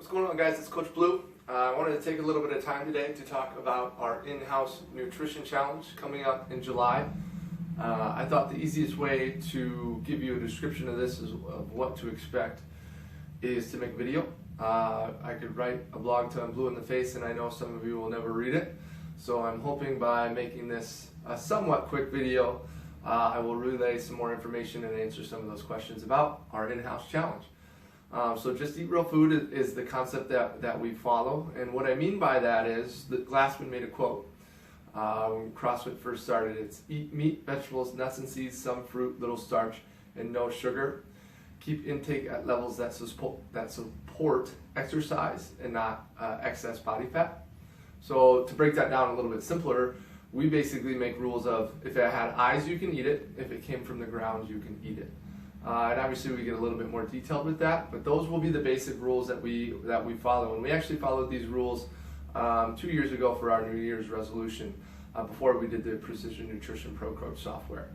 What's going on, guys? It's Coach Blue. I wanted to take a little bit of time today to talk about our in-house nutrition challenge coming up in July. I thought the easiest way to give you a description of this of what to expect is to make a video. I could write a blog till I'm blue in the face, and I know some of you will never read it. So I'm hoping by making this a somewhat quick video, I will relay some more information and answer some of those questions about our in-house challenge. So just eat real food is the concept that we follow, and what I mean by that is that Glassman made a quote when CrossFit first started. It's eat meat, vegetables, nuts and seeds, some fruit, little starch, and no sugar. Keep intake at levels that support exercise and not excess body fat. So to break that down a little bit simpler, we basically make rules of if it had eyes, you can eat it. If it came from the ground, you can eat it. And obviously we get a little bit more detailed with that, but those will be the basic rules that we follow. And we actually followed these rules 2 years ago for our New Year's resolution before we did the Precision Nutrition Pro Coach software.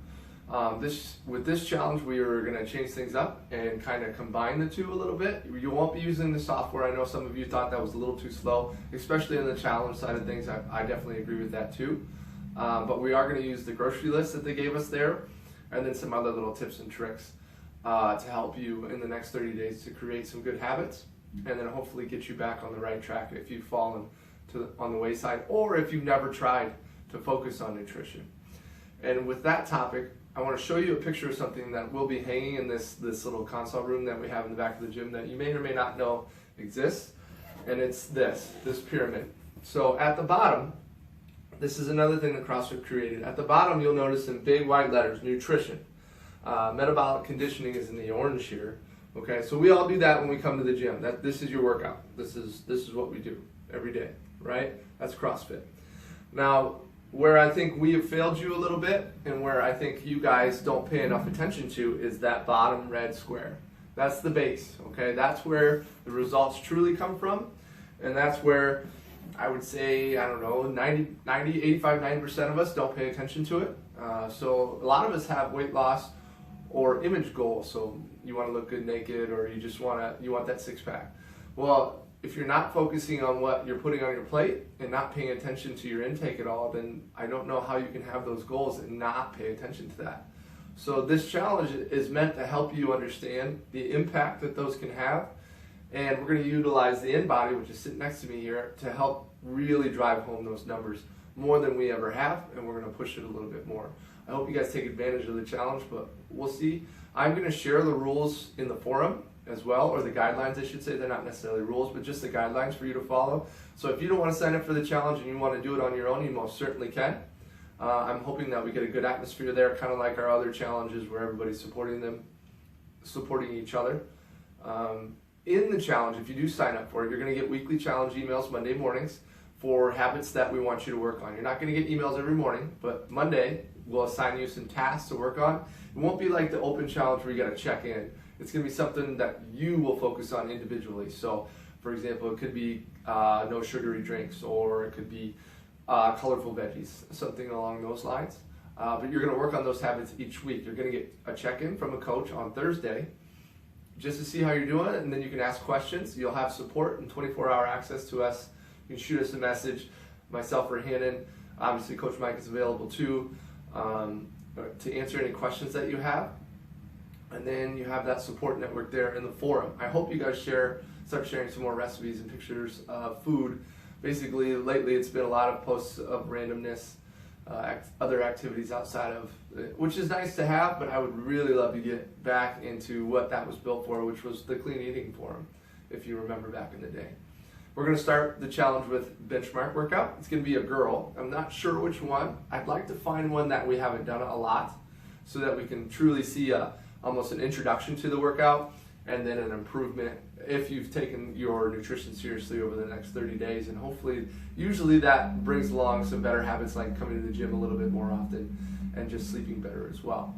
With this challenge, we are going to change things up and kind of combine the two a little bit. You won't be using the software. I know some of you thought that was a little too slow, especially on the challenge side of things. I definitely agree with that too. But we are going to use the grocery list that they gave us there, and then some other little tips and tricks to help you in the next 30 days to create some good habits, and then hopefully get you back on the right track if you've fallen on the wayside, or if you've never tried to focus on nutrition. And with that topic, I want to show you a picture of something that will be hanging in this little console room that we have in the back of the gym that you may or may not know exists, and it's this pyramid. So at the bottom, this is another thing that CrossFit created. At the bottom, you'll notice in big white letters, nutrition. Metabolic conditioning is in the orange here. Okay, so we all do that when we come to the gym. This is your workout. This is what we do every day, right? That's CrossFit. Now, where I think we have failed you a little bit, and where I think you guys don't pay enough attention to, is that bottom red square. That's the base. Okay, that's where the results truly come from, and that's where I would say, I don't know, 90% of us don't pay attention to it. So a lot of us have weight loss or image goals. So you want to look good naked, or you want that six pack. Well, if you're not focusing on what you're putting on your plate and not paying attention to your intake at all, then I don't know how you can have those goals and not pay attention to that. So this challenge is meant to help you understand the impact that those can have. And we're going to utilize the InBody, which is sitting next to me here, to help really drive home those numbers more than we ever have, and we're going to push it a little bit more. I hope you guys take advantage of the challenge, but we'll see. I'm going to share the rules in the forum as well, or the guidelines, I should say. They're not necessarily rules, but just the guidelines for you to follow. So if you don't want to sign up for the challenge and you want to do it on your own, you most certainly can. I'm hoping that we get a good atmosphere there, kind of like our other challenges where everybody's supporting each other. In the challenge, if you do sign up for it, you're going to get weekly challenge emails Monday mornings for habits that we want you to work on. You're not going to get emails every morning, but Monday we'll assign you some tasks to work on. It won't be like the open challenge where you got to check in. It's going to be something that you will focus on individually. So, for example, it could be no sugary drinks, or it could be colorful veggies, something along those lines. But you're going to work on those habits each week. You're going to get a check-in from a coach on Thursday, just to see how you're doing, and then you can ask questions. You'll have support and 24-hour access to us. You can shoot us a message, myself or Hannon. Obviously, Coach Mike is available too, to answer any questions that you have. And then you have that support network there in the forum. I hope you guys start sharing some more recipes and pictures of food. Basically, lately it's been a lot of posts of randomness, other activities outside of, which is nice to have, but I would really love to get back into what that was built for, which was the clean eating forum, if you remember back in the day. We're going to start the challenge with benchmark workout. It's going to be a girl. I'm not sure which one. I'd like to find one that we haven't done a lot, so that we can truly see almost an introduction to the workout, and then an improvement if you've taken your nutrition seriously over the next 30 days. And hopefully, usually that brings along some better habits, like coming to the gym a little bit more often and just sleeping better as well.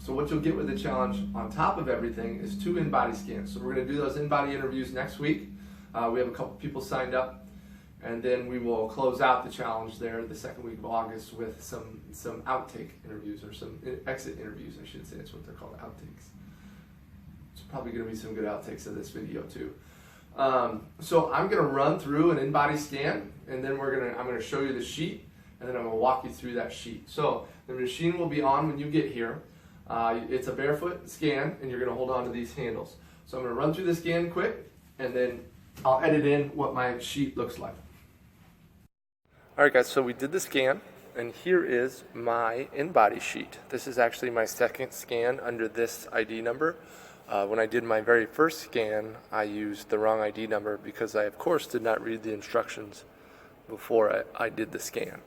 So what you'll get with the challenge on top of everything is 2 InBody scans. So we're going to do those InBody interviews next week. We have a couple people signed up, and then we will close out the challenge there the second week of August with some outtake interviews, or some exit interviews, I should say. That's what they're called, outtakes. It's probably going to be some good outtakes of this video too. So I'm gonna run through an in-body scan, and then I'm gonna show you the sheet, and then I'm gonna walk you through that sheet. So the machine will be on when you get here. It's a barefoot scan, and you're gonna hold on to these handles. So I'm gonna run through the scan quick, and then I'll edit in what my sheet looks like. All right, guys, so we did the scan, and here is my in-body sheet. This is actually my second scan under this ID number. When I did my very first scan, I used the wrong ID number because I, of course, did not read the instructions before I did the scan.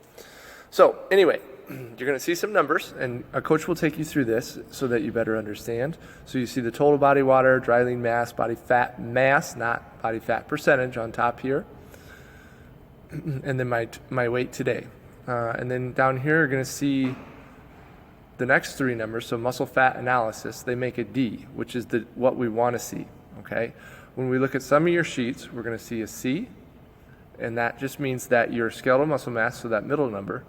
So anyway, you're going to see some numbers, and a coach will take you through this so that you better understand. So you see the total body water, dry lean mass, body fat mass, not body fat percentage on top here, and then my weight today. And then down here you're going to see the next three numbers, so muscle fat analysis, they make a D, which is what we want to see, okay? When we look at some of your sheets, we're going to see a C, and that just means that your skeletal muscle mass, so that middle number,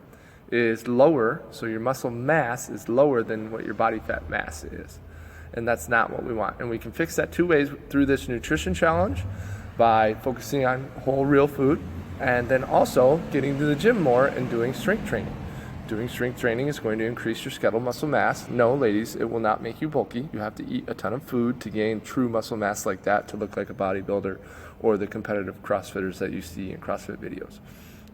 is lower, so your muscle mass is lower than what your body fat mass is. And that's not what we want. And we can fix that two ways through this nutrition challenge by focusing on whole real food, and then also getting to the gym more and doing strength training. Doing strength training is going to increase your skeletal muscle mass. No, ladies, it will not make you bulky. You have to eat a ton of food to gain true muscle mass like that, to look like a bodybuilder or the competitive CrossFitters that you see in CrossFit videos.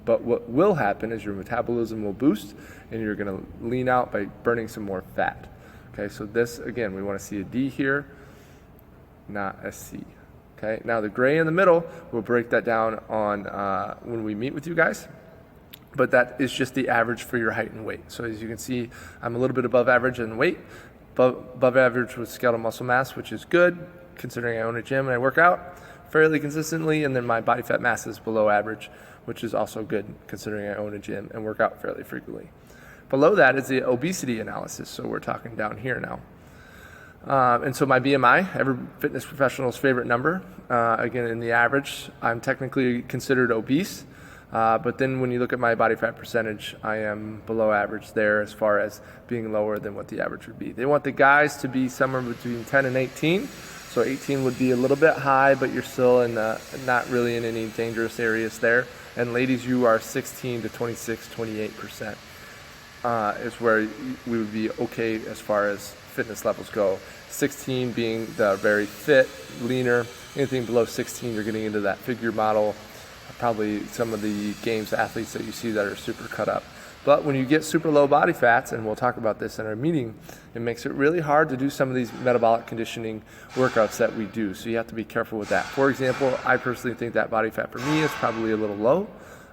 But what will happen is your metabolism will boost, and you're going to lean out by burning some more fat. Okay, so this, again, we want to see a D here, not a C. Okay, now the gray in the middle, we'll break that down on when we meet with you guys. But that is just the average for your height and weight. So as you can see, I'm a little bit above average in weight, above average with skeletal muscle mass, which is good considering I own a gym and I work out fairly consistently, and then my body fat mass is below average, which is also good considering I own a gym and work out fairly frequently. Below that is the obesity analysis, so we're talking down here now. And so my BMI, every fitness professional's favorite number, again in the average, I'm technically considered obese. But then when you look at my body fat percentage, I am below average there as far as being lower than what the average would be. They want the guys to be somewhere between 10 and 18. So 18 would be a little bit high, but you're still in not really in any dangerous areas there. And ladies, you are 16 to 26, 28% is where we would be okay as far as fitness levels go. 16 being the very fit, leaner. Anything below 16, you're getting into that figure model. Probably some of the games athletes that you see that are super cut up. But when you get super low body fats, and we'll talk about this in our meeting, it makes it really hard to do some of these metabolic conditioning workouts that we do. So you have to be careful with that. For example, I personally think that body fat for me is probably a little low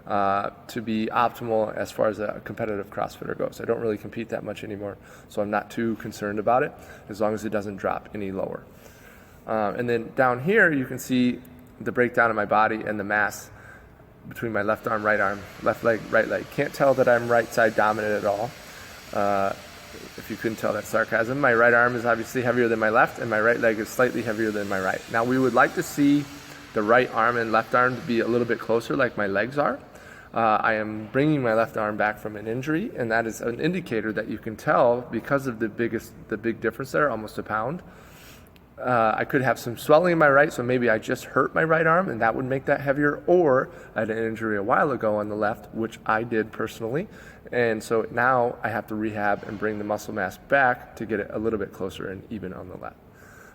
to be optimal as far as a competitive CrossFitter goes. I don't really compete that much anymore, so I'm not too concerned about it as long as it doesn't drop any lower. And then down here, you can see the breakdown of my body and the mass between my left arm, right arm, left leg, right leg. Can't tell that I'm right side dominant at all. If you couldn't tell, that's sarcasm. My right arm is obviously heavier than my left, and my right leg is slightly heavier than my right. Now we would like to see the right arm and left arm to be a little bit closer like my legs are. I am bringing my left arm back from an injury, and that is an indicator that you can tell because of the big difference there, almost a pound. I could have some swelling in my right, so maybe I just hurt my right arm and that would make that heavier, or I had an injury a while ago on the left, which I did personally, and so now I have to rehab and bring the muscle mass back to get it a little bit closer and even on the left.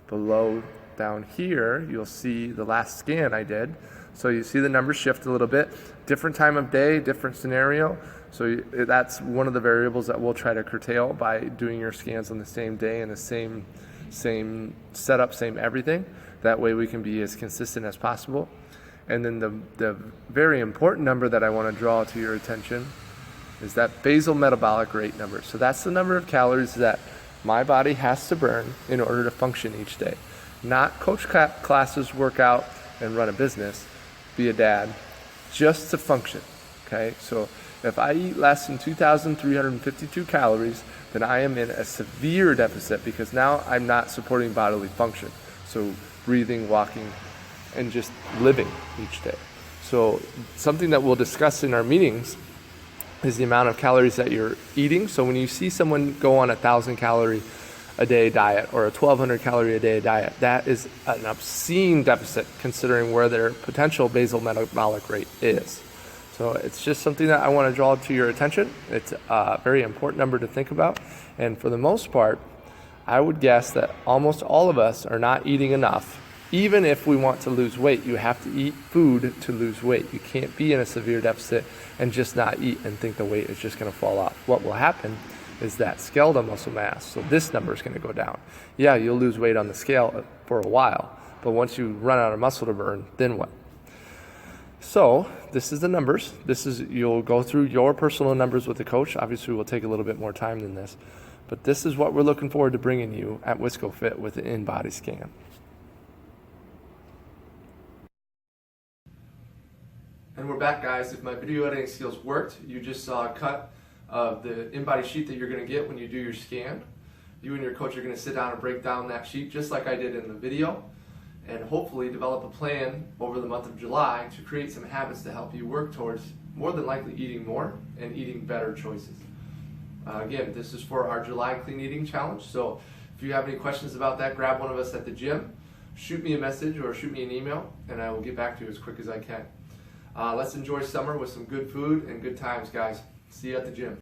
Below down here, you'll see the last scan I did, so you see the numbers shift a little bit, different time of day, different scenario, so that's one of the variables that we'll try to curtail by doing your scans on the same day and the same setup, same everything. That way we can be as consistent as possible. And then the very important number that I want to draw to your attention is that basal metabolic rate number. So that's the number of calories that my body has to burn in order to function each day. Not coach classes, work out, and run a business, be a dad, just to function. Okay, so if I eat less than 2,352 calories, then I am in a severe deficit because now I'm not supporting bodily function. So breathing, walking, and just living each day. So something that we'll discuss in our meetings is the amount of calories that you're eating. So when you see someone go on a 1,000 calorie a day diet or a 1,200 calorie a day diet. That is an obscene deficit considering where their potential basal metabolic rate is. So it's just something that I want to draw to your attention. It's a very important number to think about. And for the most part, I would guess that almost all of us are not eating enough. Even if we want to lose weight, you have to eat food to lose weight. You can't be in a severe deficit and just not eat and think the weight is just going to fall off. What will happen is that skeletal muscle mass, so this number is going to go down. Yeah, you'll lose weight on the scale for a while, but once you run out of muscle to burn, then what? So this is the numbers. You'll go through your personal numbers with the coach. Obviously, we'll take a little bit more time than this, but this is what we're looking forward to bringing you at WiscoFit with the in-body scan. And we're back, guys. If my video editing skills worked, you just saw a cut of the in-body sheet that you're going to get when you do your scan. You and your coach are going to sit down and break down that sheet just like I did in the video, and hopefully develop a plan over the month of July to create some habits to help you work towards more than likely eating more and eating better choices. Again, this is for our July Clean Eating Challenge, so if you have any questions about that, grab one of us at the gym, shoot me a message or shoot me an email, and I will get back to you as quick as I can. Let's enjoy summer with some good food and good times, guys. See you at the gym.